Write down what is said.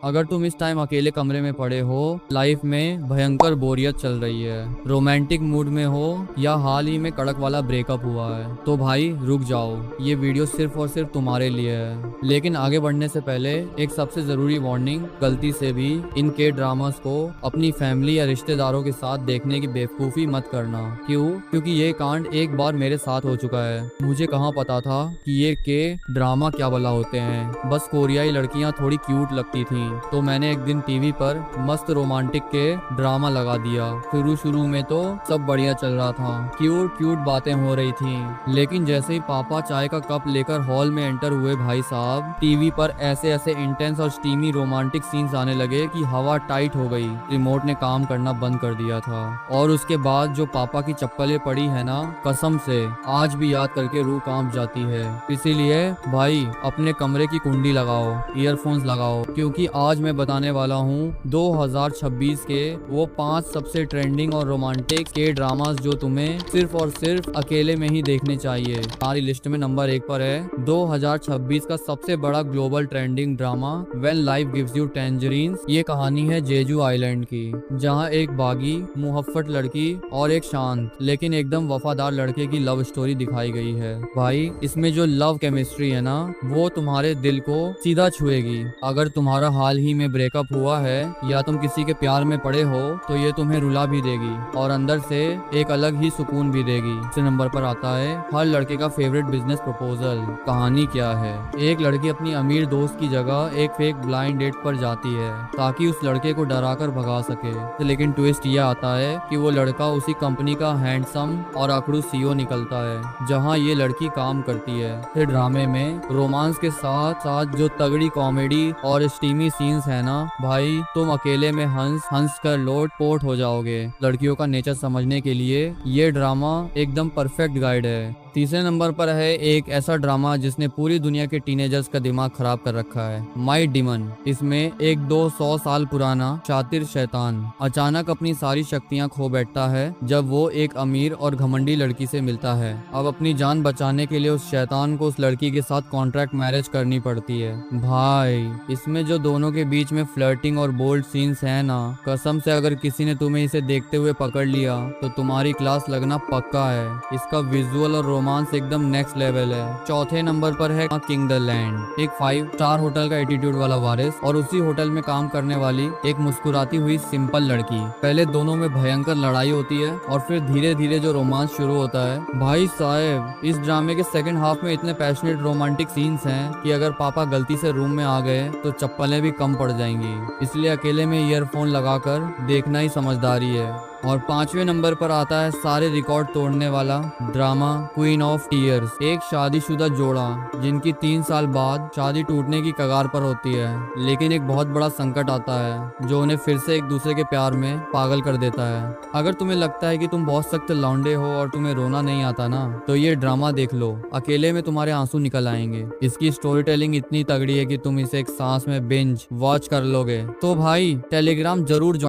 अगर तुम इस टाइम अकेले कमरे में पड़े हो, लाइफ में भयंकर बोरियत चल रही है, रोमांटिक मूड में हो या हाल ही में कड़क वाला ब्रेकअप हुआ है, तो भाई रुक जाओ, ये वीडियो सिर्फ और सिर्फ तुम्हारे लिए है। लेकिन आगे बढ़ने से पहले एक सबसे जरूरी वार्निंग, गलती से भी इन के ड्रामास को अपनी फैमिली या रिश्तेदारों के साथ देखने की बेवकूफ़ी मत करना। क्यों? क्योंकि ये कांड एक बार मेरे साथ हो चुका है। मुझे कहाँ पता था कि ये के ड्रामा क्या भला होते हैं। बस कोरियाई लड़कियां थोड़ी क्यूट लगती थी, तो मैंने एक दिन टीवी पर मस्त रोमांटिक के ड्रामा लगा दिया। शुरू में तो सब बढ़िया चल रहा था, क्यूट क्यूट बातें हो रही थी, लेकिन जैसे ही पापा चाय का कप लेकर हॉल में एंटर हुए, भाई साहब टीवी पर ऐसे ऐसे इंटेंस और स्टीमी रोमांटिक सीन्स आने लगे कि हवा टाइट हो गई। रिमोट ने काम करना बंद कर दिया था। और उसके बाद जो पापा की चप्पलें पड़ी है ना, कसम से आज भी याद करके रूह कांप जाती है। इसीलिए भाई अपने कमरे की कुंडी लगाओ, ईयरफोन्स लगाओ, क्योंकि आज मैं बताने वाला हूँ 2026 के वो 5 सबसे ट्रेंडिंग और रोमांटिक के ड्रामास जो तुम्हें सिर्फ और सिर्फ अकेले में ही देखने चाहिए। हमारी लिस्ट में नंबर 1 पर है 2026 का सबसे बड़ा global trending drama when life gives you tangerines. ये कहानी है जेजू आइलैंड की, जहाँ एक बागी मुहफ्फट लड़की और एक शांत लेकिन एकदम वफादार लड़के की लव स्टोरी दिखाई गई है। भाई इसमें जो लव केमिस्ट्री है ना, वो तुम्हारे दिल को सीधा छुएगी। अगर तुम्हारा हाल ही में ब्रेकअप हुआ है या तुम किसी के प्यार में पड़े हो, तो ये तुम्हें रुला भी देगी और अंदर से एक अलग ही सुकून भी देगी। इस नंबर पर आता है हर लड़के का फेवरेट बिजनेस प्रपोजल। कहानी क्या है? एक लड़की अपनी अमीर दोस्त की जगह एक फेक ब्लाइंड डेट पर जाती है ताकि उस लड़के को डराकर भगा सके। लेकिन ट्विस्ट ये आता है कि वो लड़का उसी कंपनी का हैंडसम और अकड़ू सीईओ निकलता है जहाँ ये लड़की काम करती है। फिर ड्रामे में रोमांस के साथ साथ जो तगड़ी कॉमेडी और स्टीमी सीन्स है ना, भाई तुम अकेले में हंस हंस कर लोट पोट हो जाओगे। लड़कियों का नेचर समझने के लिए ये ड्रामा एकदम परफेक्ट गाइड है। तीसरे नंबर पर है एक ऐसा ड्रामा जिसने पूरी दुनिया के टीनेजर्स का दिमाग खराब कर रखा है, माय डिमन। इसमें एक 200 साल पुराना शातिर शैतान अचानक अपनी सारी शक्तियां खो बैठता है जब वो एक अमीर और घमंडी लड़की से मिलता है। अब अपनी जान बचाने के लिए उस शैतान को उस लड़की के साथ कॉन्ट्रैक्ट मैरिज करनी पड़ती है। भाई इसमें जो दोनों के बीच में फ्लर्टिंग और बोल्ड सीन्स है ना, कसम से अगर किसी ने तुम्हें इसे देखते हुए पकड़ लिया तो तुम्हारी क्लास लगना पक्का है। इसका विजुअल और रोमांस एकदम नेक्स्ट लेवल है। चौथे नंबर पर है किंग द लैंड, एक 5 स्टार होटल का एटीट्यूड वाला वारिस और उसी होटल में काम करने वाली एक मुस्कुराती हुई सिंपल लड़की। पहले दोनों में भयंकर लड़ाई होती है और फिर धीरे धीरे जो रोमांस शुरू होता है। भाई साहब इस ड्रामे के सेकंड हाफ में इतने पैशनेट रोमांटिक सीन्स हैं कि अगर पापा गलती से रूम में आ गए तो चप्पलें भी कम पड़ जाएंगी। इसलिए अकेले में ईयरफोन लगाकर देखना ही समझदारी है। और 5वें नंबर पर आता है सारे रिकॉर्ड तोड़ने वाला ड्रामा क्वीन ऑफ टीयर्स, एक शादीशुदा जोड़ा जिनकी 3 साल बाद शादी टूटने की कगार पर होती है, लेकिन एक बहुत बड़ा संकट आता है जो उन्हें फिर से एक दूसरे के प्यार में पागल कर देता है। अगर तुम्हें लगता है कि तुम बहुत सख्त लौंडे हो और तुम्हें रोना नहीं आता ना, तो ये ड्रामा देख लो, अकेले में तुम्हारे आंसू निकल आएंगे। इसकी स्टोरी टेलिंग इतनी तगड़ी है कि तुम इसे एक सांस में बिंज वॉच कर लोगे। तो भाई टेलीग्राम जरूर